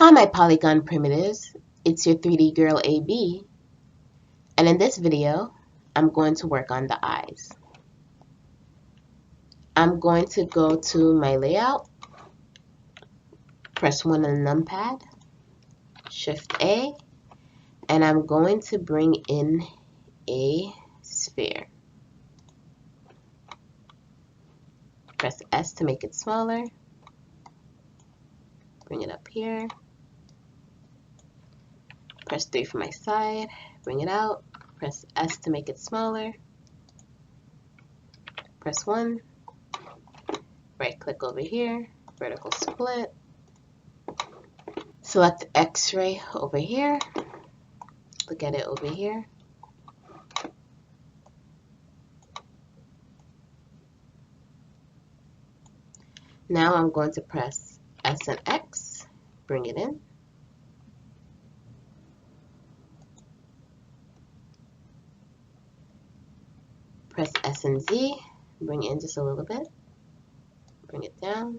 Hi my polygon primitives, it's your 3D girl AB, and in this video I'm going to work on the eyes. I'm going to go to my layout, press 1 on the numpad, Shift A, and I'm going to bring in a sphere. Press S to make it smaller, bring it up here. Press 3 for my side, bring it out, press S to make it smaller, press 1, right click over here, vertical split, select X-ray over here, look at it over here, now I'm going to press S and X, bring it in, press S and Z, bring it in just a little bit, bring it down,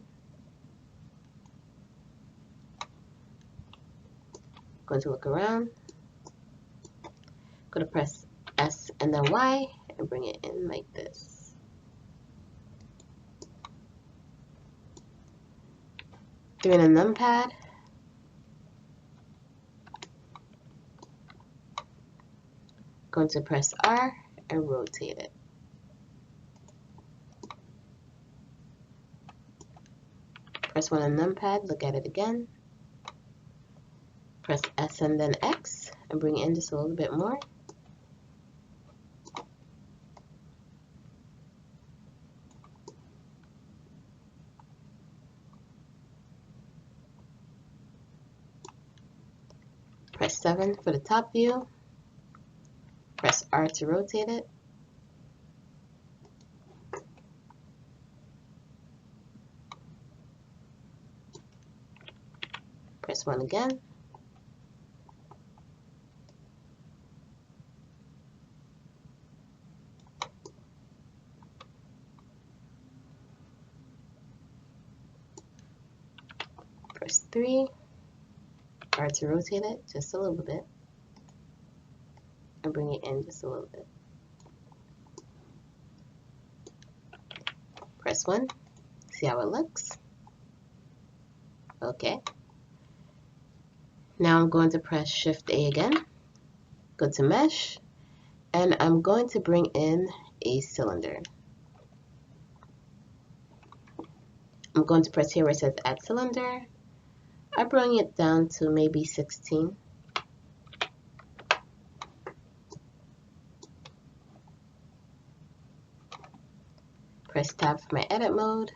going to look around, going to press S and then Y and bring it in like this. Three on the numpad, going to press R and rotate it. Press 1 on the numpad, look at it again. Press S and then X and bring it in just a little bit more. Press 7 for the top view. Press R to rotate it. Press 1 again. Press 3. R to rotate it just a little bit. And bring it in just a little bit. Press 1. See how it looks? Okay. Now I'm going to press Shift A again. Go to Mesh. And I'm going to bring in a cylinder. I'm going to press here where it says Add Cylinder. I bring it down to maybe 16. Press Tab for my edit mode.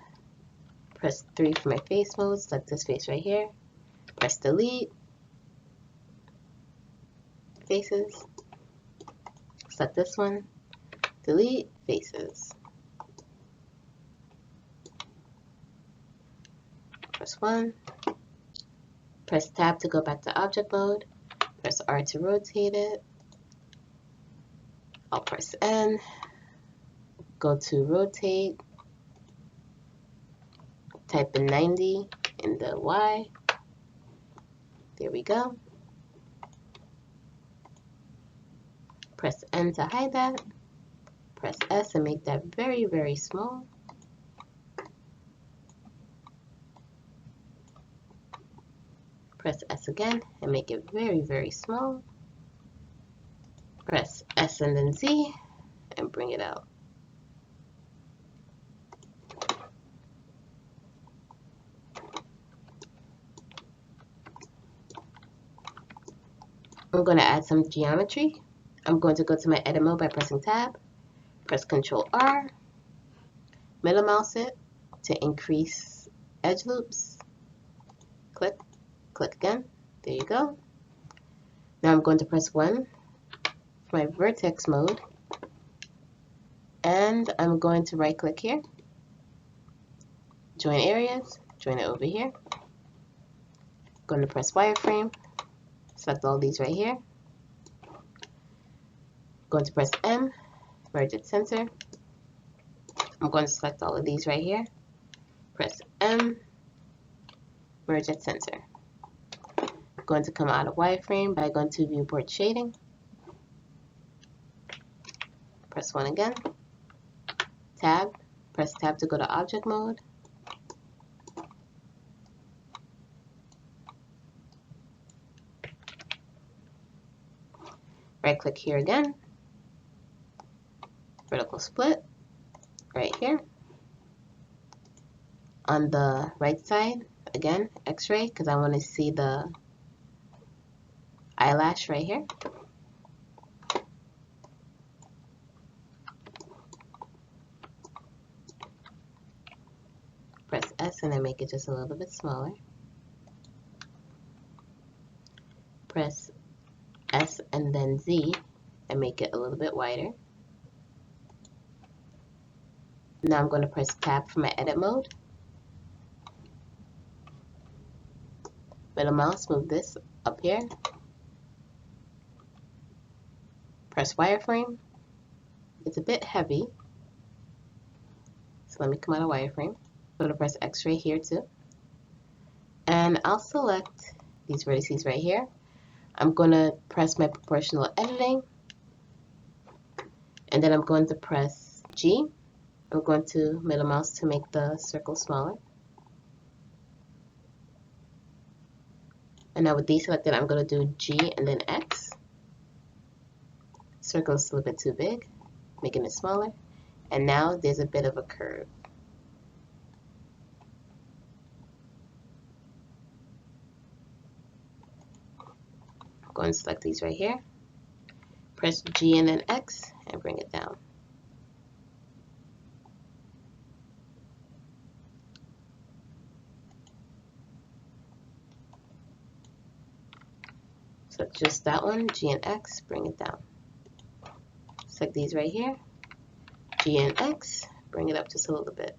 Press 3 for my face mode. Select this face right here. Press Delete. Faces. Select this one. Delete faces. Press 1. Press Tab to go back to object mode. Press R to rotate it. I'll press N. Go to rotate. Type in 90 in the Y. There we go. Press N to hide that. Press S and make that very, very small. Press S again and make it very, very small. Press S and then Z and bring it out. I'm going to add some geometry. I'm going to go to my edit mode by pressing Tab. Press Ctrl R. Middle mouse it to increase edge loops. Click. Click again. There you go. Now I'm going to press 1 for my vertex mode. And I'm going to right click here. Join areas. Join it over here. Going to press wireframe. Select all these right here. Going to press M. Merge at center. I'm going to select all of these right here. Press M. Merge at center. going to come out of wireframe by going to viewport shading. Press 1 again. Tab. Press tab to go to object mode. Right click here again. Vertical split. Right here. On the right side, again, X-ray, because I want to see the eyelash right here. Press S and then make it just a little bit smaller. Press S and then Z and make it a little bit wider. Now I'm going to press tab for my edit mode. Middle mouse, move this up here. Press wireframe. It's a bit heavy, so let me come out of wireframe. I'm going to press X-ray here too. And I'll select these vertices right here. I'm going to press my proportional editing. And then I'm going to press G. I'm going to middle mouse to make the circle smaller. And now with these selected, I'm going to do G and then X. Circle is still a bit too big, making it smaller. And now there's a bit of a curve. I'm going to select these right here. Press G and then X and bring it down. So just that one, G and X, bring it down. Select these right here, G and X, bring it up just a little bit.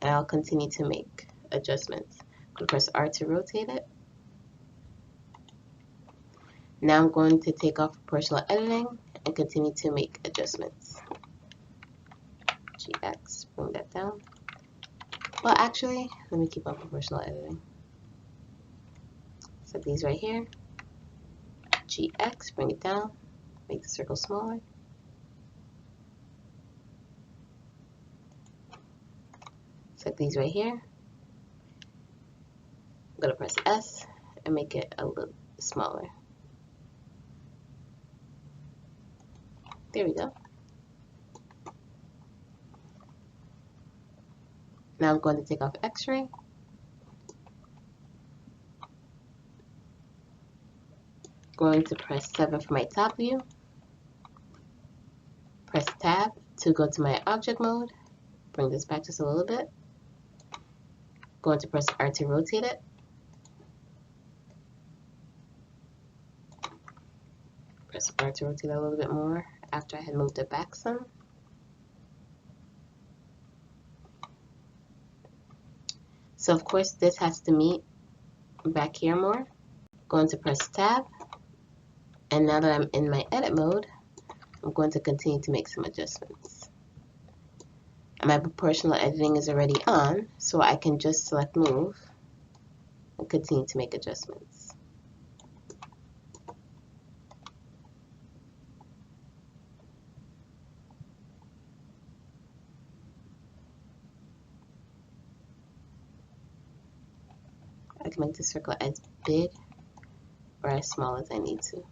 And I'll continue to make adjustments. I'm going to press R to rotate it. Now I'm going to take off proportional editing and continue to make adjustments. GX, bring that down. Well, actually, let me keep on proportional editing. Set these right here. GX, bring it down. Make the circle smaller. Set these right here. I'm going to press S and make it a little smaller. There we go. Now I'm going to take off X-ray. Going to press 7 for my top view. Press tab to go to my object mode. Bring this back just a little bit. Going to press R to rotate it. Press R to rotate it a little bit more after I had moved it back some. So of course this has to meet back here more. Going to press tab. And now that I'm in my edit mode, I'm going to continue to make some adjustments. And my proportional editing is already on, so I can just select move and continue to make adjustments. I can make the circle as big or as small as I need to.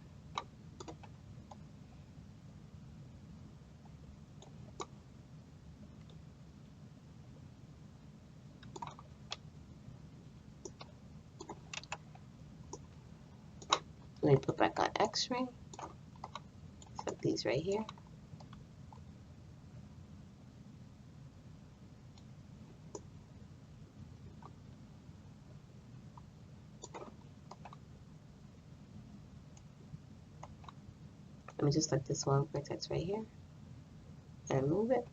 Let me put back on X-ray. Set these right here. Let me just select this one vertex right here and move it.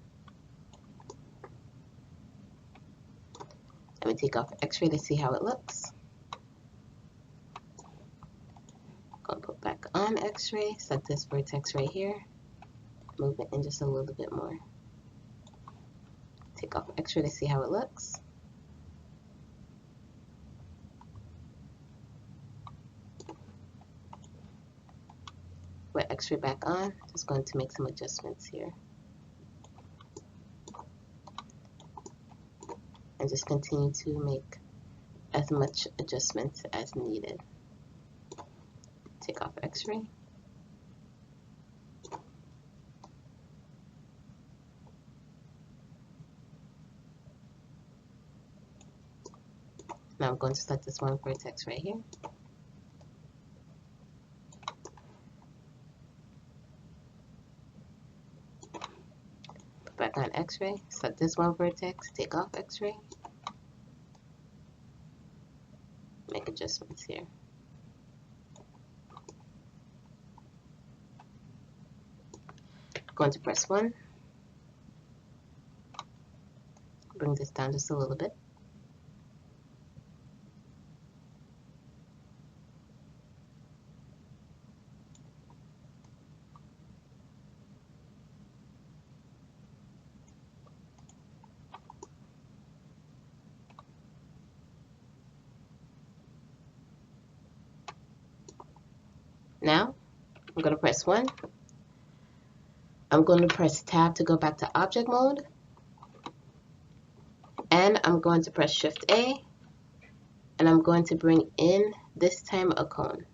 Let me take off X-ray to see how it looks. Gonna put back on X-ray, select this vertex right here, move it in just a little bit more. Take off X-ray to see how it looks. put X-ray back on. Just going to make some adjustments here. And just continue to make as much adjustments as needed. Take off X-ray. Now I'm going to select this one vertex right here. Put back on X-ray. Select this one vertex. Take off X-ray. Make adjustments here. Going to press 1. Bring this down just a little bit. Now, I'm going to press 1. I'm going to press Tab to go back to object mode. And I'm going to press Shift A. And I'm going to bring in, this time, a cone.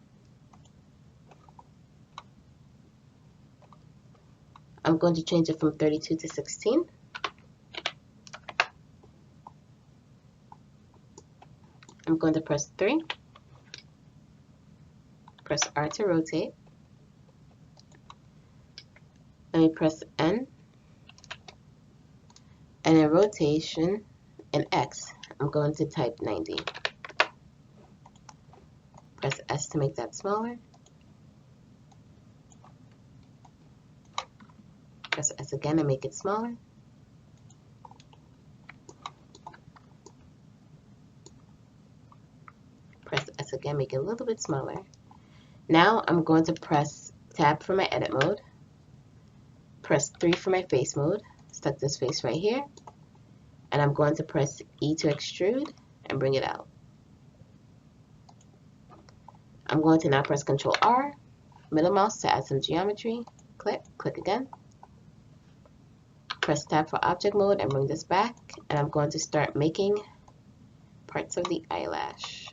I'm going to change it from 32 to 16. I'm going to press 3. Press R to rotate. Let me press N. And in rotation, in X, I'm going to type 90. Press S to make that smaller. Press S again and make it smaller. Press S again, make it a little bit smaller. Now I'm going to press Tab for my edit mode. Press 3 for my face mode. Select this face right here. And I'm going to press E to extrude and bring it out. I'm going to now press Ctrl R, middle mouse to add some geometry. Click again. Press Tab for object mode and bring this back. And I'm going to start making parts of the eyelash.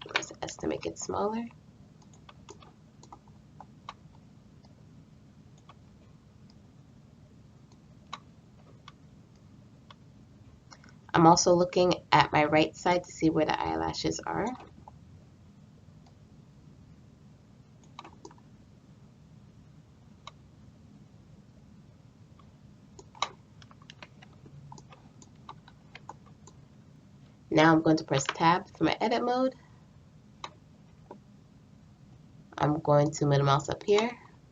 Press S to make it smaller. I'm also looking at my right side to see where the eyelashes are. Now I'm going to press Tab for my edit mode. I'm going to middle mouse up here,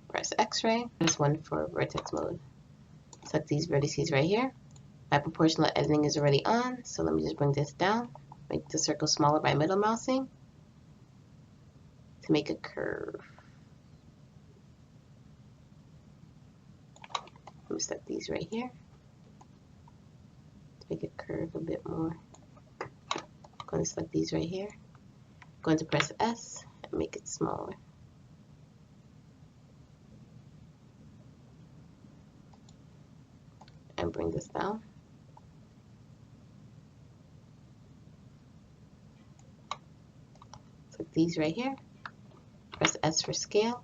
press X-ray, press 1 for vertex mode. Select these vertices right here. My proportional editing is already on, so let me just bring this down. Make the circle smaller by middle mousing to make a curve. Let me select these right here to make it curve a bit more. I'm going to select these right here. I'm going to press S and make it smaller. And bring this down. Select these right here. Press S for scale.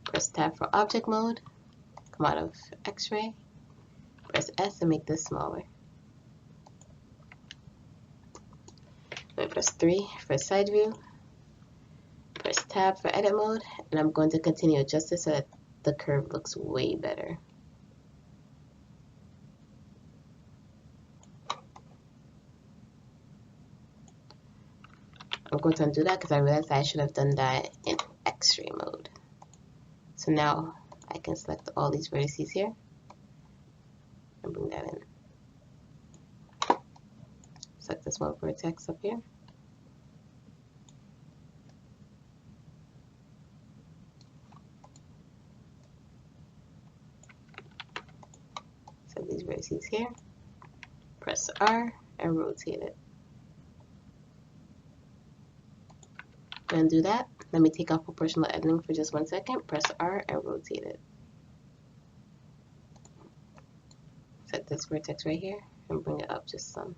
Press Tab for object mode. Come out of X-ray. Press S and make this smaller. Let me press 3 for side view. Press Tab for edit mode, and I'm going to continue adjust this so that the curve looks way better. I'm going to undo that because I realized I should have done that in X-ray mode. So now I can select all these vertices here and bring that in. Select this one vertex up here. Select these vertices here. Press R and rotate it. Gonna do that. Let me take off proportional editing for just 1 second. Press R and rotate it. Set this vertex right here and bring it up just some.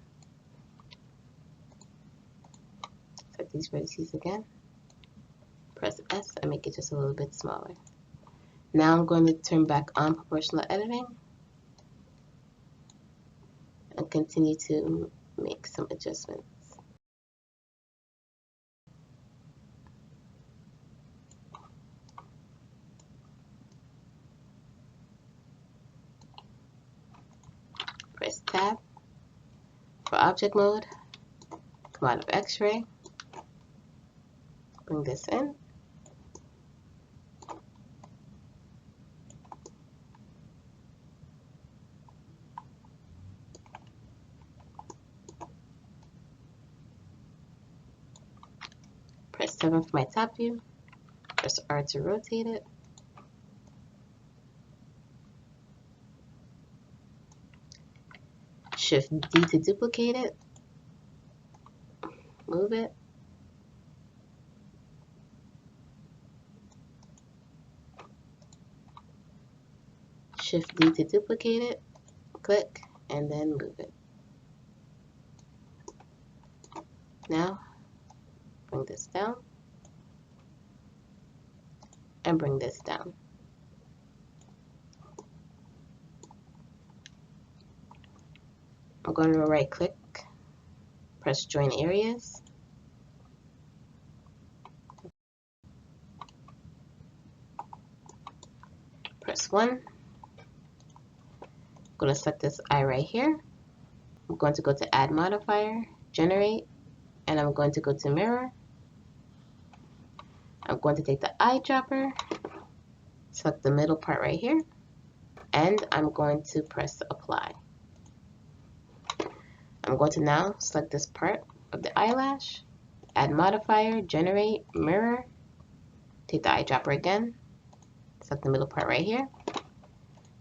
Set these vertices again. Press S and make it just a little bit smaller. Now I'm going to turn back on proportional editing and continue to make some adjustments. Press Tab. For object mode, come out of X-ray, bring this in, press 7 for my top view, press R to rotate it, Shift D to duplicate it, move it, Shift D to duplicate it, click, and then move it. Now, bring this down, and bring this down. I'm going to right click, press Join Areas, press 1. I'm going to select this eye right here. I'm going to go to Add Modifier, Generate, and I'm going to go to Mirror. I'm going to take the eyedropper, select the middle part right here, and I'm going to press Apply. I'm going to now select this part of the eyelash, Add Modifier, Generate, Mirror, take the eyedropper again, select the middle part right here,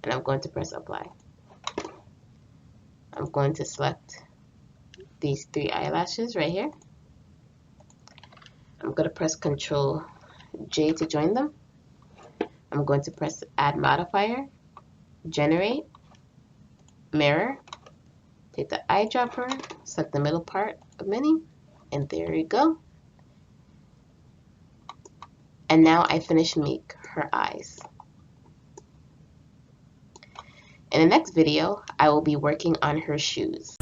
and I'm going to press Apply. I'm going to select these 3 eyelashes right here. I'm going to press Ctrl J to join them. I'm going to press Add Modifier, Generate, Mirror, take the eyedropper, select the middle part of Minnie, and there you go. And now I finished make her eyes. In the next video, I will be working on her shoes.